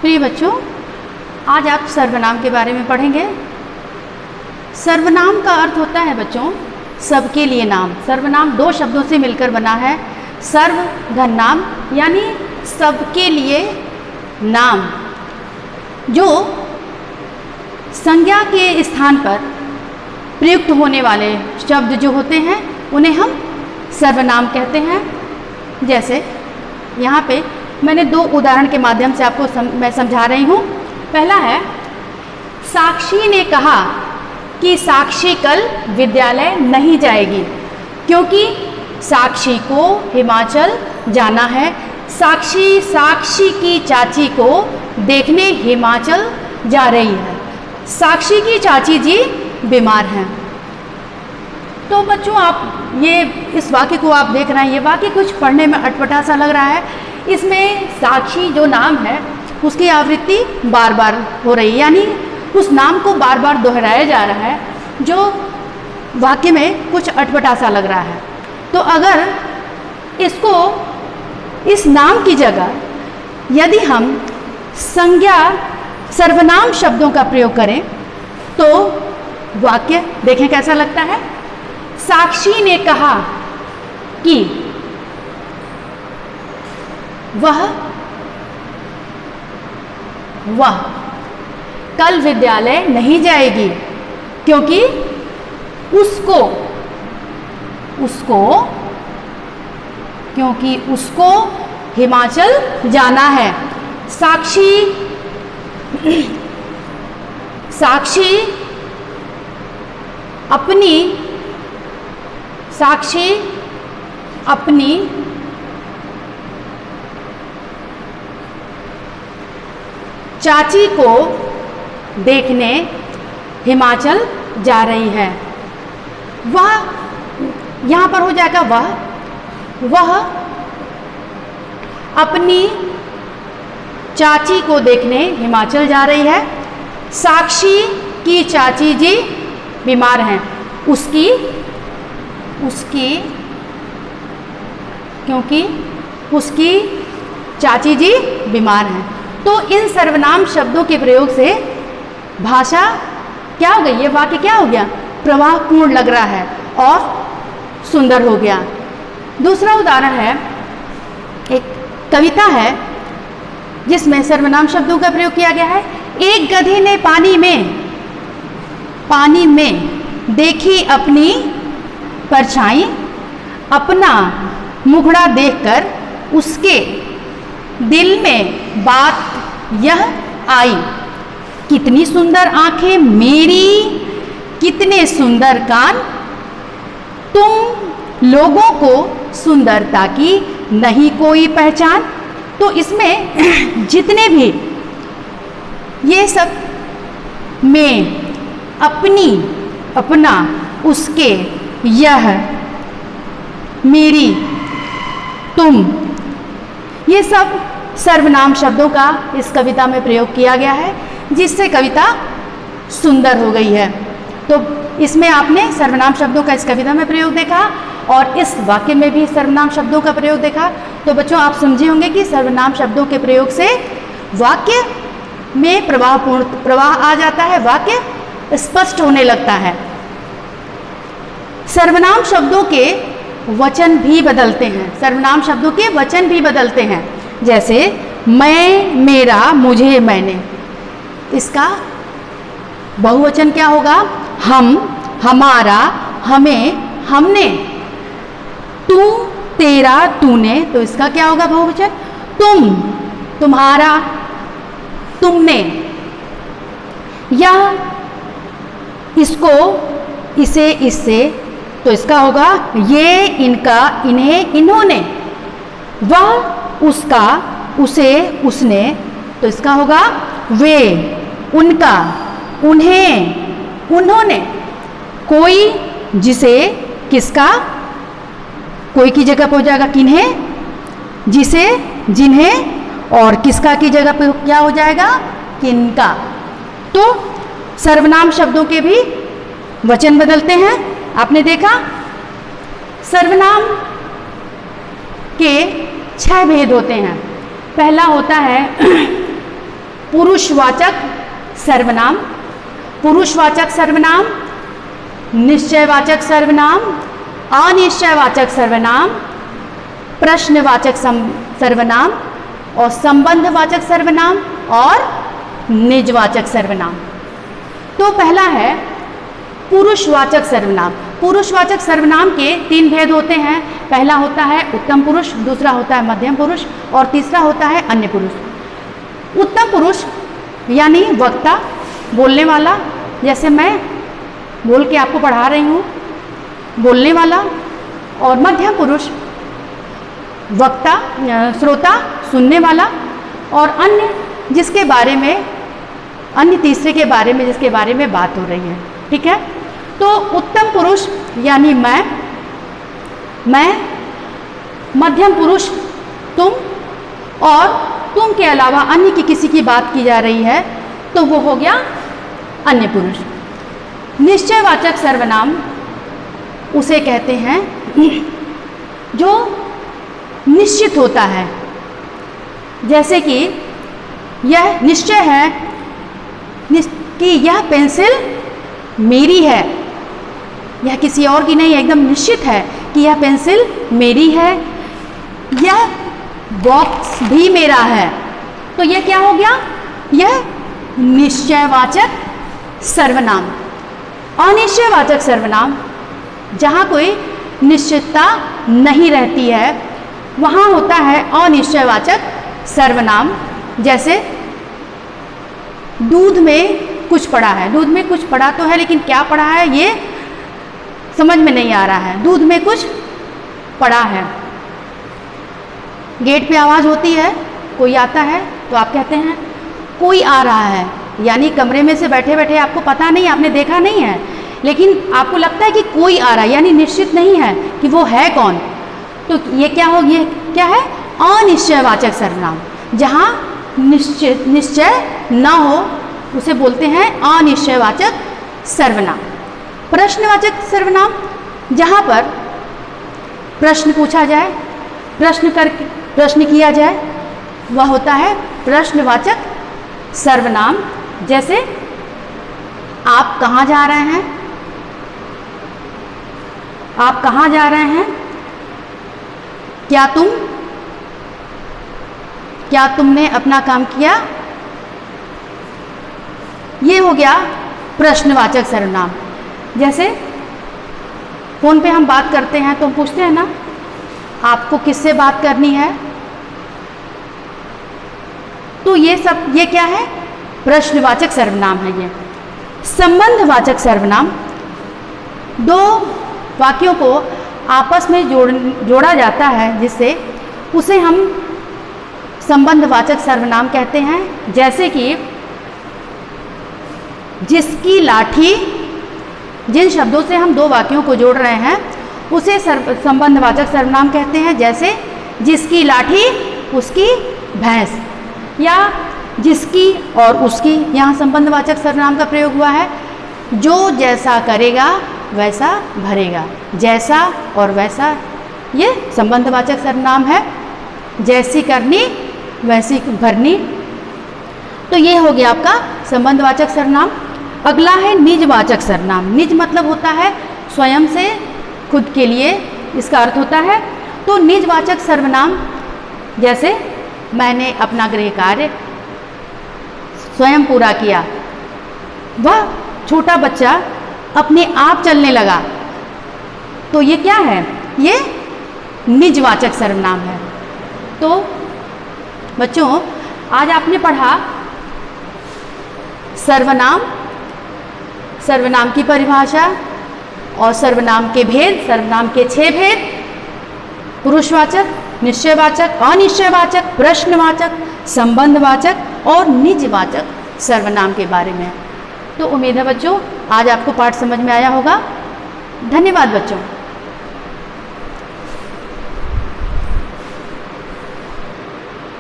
प्रिय बच्चों, आज आप सर्वनाम के बारे में पढ़ेंगे। सर्वनाम का अर्थ होता है बच्चों सबके लिए नाम। सर्वनाम दो शब्दों से मिलकर बना है। सर्व धन नाम यानी सबके लिए नाम। जो संज्ञा के स्थान पर प्रयुक्त होने वाले शब्द जो होते हैं उन्हें हम सर्वनाम कहते हैं। जैसे यहाँ पे मैंने दो उदाहरण के माध्यम से आपको मैं समझा रही हूँ। पहला है, साक्षी ने कहा कि साक्षी कल विद्यालय नहीं जाएगी क्योंकि साक्षी को हिमाचल जाना है। साक्षी की चाची को देखने हिमाचल जा रही है। साक्षी की चाची जी बीमार हैं। तो बच्चों, आप ये इस वाक्य को आप देख रहे हैं, ये वाक्य कुछ पढ़ने में अटपटा सा लग रहा है। इसमें साक्षी जो नाम है उसकी आवृत्ति बार बार हो रही है, यानी उस नाम को बार बार दोहराया जा रहा है, जो वाक्य में कुछ अटपटा सा लग रहा है। तो अगर इसको इस नाम की जगह यदि हम संज्ञा सर्वनाम शब्दों का प्रयोग करें तो वाक्य देखें कैसा लगता है। साक्षी ने कहा कि वह कल विद्यालय नहीं जाएगी क्योंकि उसको हिमाचल जाना है। साक्षी अपनी चाची को देखने हिमाचल जा रही है। वह यहाँ पर हो जाएगा वह अपनी चाची को देखने हिमाचल जा रही है। साक्षी की चाची जी बीमार हैं। क्योंकि उसकी चाची जी बीमार हैं। तो इन सर्वनाम शब्दों के प्रयोग से भाषा क्या हो गई, ये वाक्य क्या हो गया, प्रवाहपूर्ण लग रहा है और सुंदर हो गया। दूसरा उदाहरण है, एक कविता है जिसमें सर्वनाम शब्दों का प्रयोग किया गया है। एक गधे ने पानी में देखी अपनी परछाई, अपना मुखड़ा देखकर उसके दिल में बात यह आई, कितनी सुंदर आंखें मेरी, कितने सुंदर कान, तुम लोगों को सुंदरता की नहीं कोई पहचान। तो इसमें जितने भी ये सब में, अपनी, अपना, उसके, यह, मेरी, तुम, ये सब सर्वनाम शब्दों का इस कविता में प्रयोग किया गया है, जिससे कविता सुंदर हो गई है। तो इसमें आपने सर्वनाम शब्दों का इस कविता में प्रयोग देखा और इस वाक्य में भी सर्वनाम शब्दों का प्रयोग देखा। तो बच्चों, आप समझे होंगे कि सर्वनाम शब्दों के प्रयोग से वाक्य में प्रवाह आ जाता है, वाक्य स्पष्ट होने लगता है। सर्वनाम शब्दों के वचन भी बदलते हैं। सर्वनाम शब्दों के वचन भी बदलते हैं। जैसे मैं, मेरा, मुझे, मैंने, इसका बहुवचन क्या होगा, हम, हमारा, हमें, हमने। तू, तेरा, तूने, तो इसका क्या होगा बहुवचन, तुम, तुम्हारा, तुमने। यह, इसको, इसे, इससे, तो इसका होगा ये, इनका, इन्हें, इन्होंने। वह, उसका, उसे, उसने, तो इसका होगा वे, उनका, उन्हें, उन्होंने। कोई, जिसे, किसका, कोई की जगह पर हो जाएगा किन्हें, जिसे, जिन्हें, और किसका की जगह पे क्या हो जाएगा, किनका। तो सर्वनाम शब्दों के भी वचन बदलते हैं। आपने देखा सर्वनाम के 6 भेद होते हैं। पहला होता है पुरुषवाचक सर्वनाम, पुरुषवाचक सर्वनाम, निश्चयवाचक सर्वनाम, अनिश्चयवाचक सर्वनाम, प्रश्नवाचक सर्वनाम और संबंधवाचक सर्वनाम और निजवाचक सर्वनाम। तो पहला है पुरुषवाचक सर्वनाम। पुरुषवाचक सर्वनाम के 3 भेद होते हैं। पहला होता है उत्तम पुरुष, दूसरा होता है मध्यम पुरुष और तीसरा होता है अन्य पुरुष। उत्तम पुरुष यानी वक्ता, बोलने वाला, जैसे मैं बोल के आपको पढ़ा रही हूँ, बोलने वाला। और मध्यम पुरुष वक्ता, श्रोता, सुनने वाला। और अन्य जिसके बारे में, अन्य तीसरे के बारे में जिसके बारे में बात हो रही है। ठीक है। तो उत्तम पुरुष यानी मैं, मध्यम पुरुष तुम, और तुम के अलावा अन्य की किसी की बात की जा रही है तो वो हो गया अन्य पुरुष। निश्चयवाचक सर्वनाम उसे कहते हैं जो निश्चित होता है, जैसे कि यह निश्चय है कि यह पेंसिल मेरी है, यह किसी और की नहीं है, एकदम निश्चित है कि यह पेंसिल मेरी है, यह बॉक्स भी मेरा है। तो यह क्या हो गया? यह निश्चयवाचक सर्वनाम। अनिश्चयवाचक सर्वनाम, जहाँ कोई निश्चितता नहीं रहती है वहाँ होता है अनिश्चयवाचक सर्वनाम। जैसे दूध में कुछ पड़ा है, दूध में कुछ पड़ा तो है लेकिन क्या पड़ा है ये समझ में नहीं आ रहा है। दूध में कुछ पड़ा है। गेट पे आवाज़ होती है, कोई आता है तो आप कहते हैं कोई आ रहा है, यानी कमरे में से बैठे बैठे आपको पता नहीं, आपने देखा नहीं है, लेकिन आपको लगता है कि कोई आ रहा है, यानी निश्चित नहीं है कि वो है कौन। तो ये क्या हो, ये क्या है? अनिश्चयवाचक सर्वनाम। जहाँ निश्चय न हो उसे बोलते हैं अनिश्चयवाचक सर्वनाम। प्रश्नवाचक सर्वनाम, जहाँ पर प्रश्न पूछा जाए, प्रश्न किया जाए, वह होता है प्रश्नवाचक सर्वनाम। जैसे आप कहाँ जा रहे हैं? आप कहाँ जा रहे हैं? क्या तुमने अपना काम किया? ये हो गया प्रश्नवाचक सर्वनाम। जैसे फ़ोन पे हम बात करते हैं तो हम पूछते हैं ना, आपको किससे बात करनी है? तो ये क्या है? प्रश्नवाचक सर्वनाम है ये। संबंधवाचक सर्वनाम, दो वाक्यों को आपस में जोड़ा जाता है जिससे उसे हम संबंधवाचक सर्वनाम कहते हैं। जैसे कि जिसकी लाठी, जिन शब्दों से हम दो वाक्यों को जोड़ रहे हैं उसे संबंधवाचक सर्वनाम कहते हैं। जैसे जिसकी लाठी उसकी भैंस, या जिसकी और उसकी, यहाँ संबंधवाचक सर्वनाम का प्रयोग हुआ है। जो जैसा करेगा वैसा भरेगा, जैसा और वैसा ये संबंधवाचक सर्वनाम है। जैसी करनी वैसी भरनी। तो ये हो गया आपका संबंधवाचक सर्वनाम। अगला है निजवाचक सर्वनाम। निज मतलब होता है स्वयं से, खुद के लिए, इसका अर्थ होता है। तो निजवाचक सर्वनाम, जैसे मैंने अपना गृह कार्य स्वयं पूरा किया, वह छोटा बच्चा अपने आप चलने लगा, तो ये क्या है? ये निजवाचक सर्वनाम है। तो बच्चों आज आपने पढ़ा सर्वनाम, सर्वनाम की परिभाषा और सर्वनाम के भेद, सर्वनाम के 6 भेद, पुरुषवाचक, निश्चयवाचक, अनिश्चयवाचक, प्रश्नवाचक, संबंधवाचक और निजवाचक सर्वनाम के बारे में। तो उम्मीद है बच्चों आज आपको पाठ समझ में आया होगा। धन्यवाद बच्चों।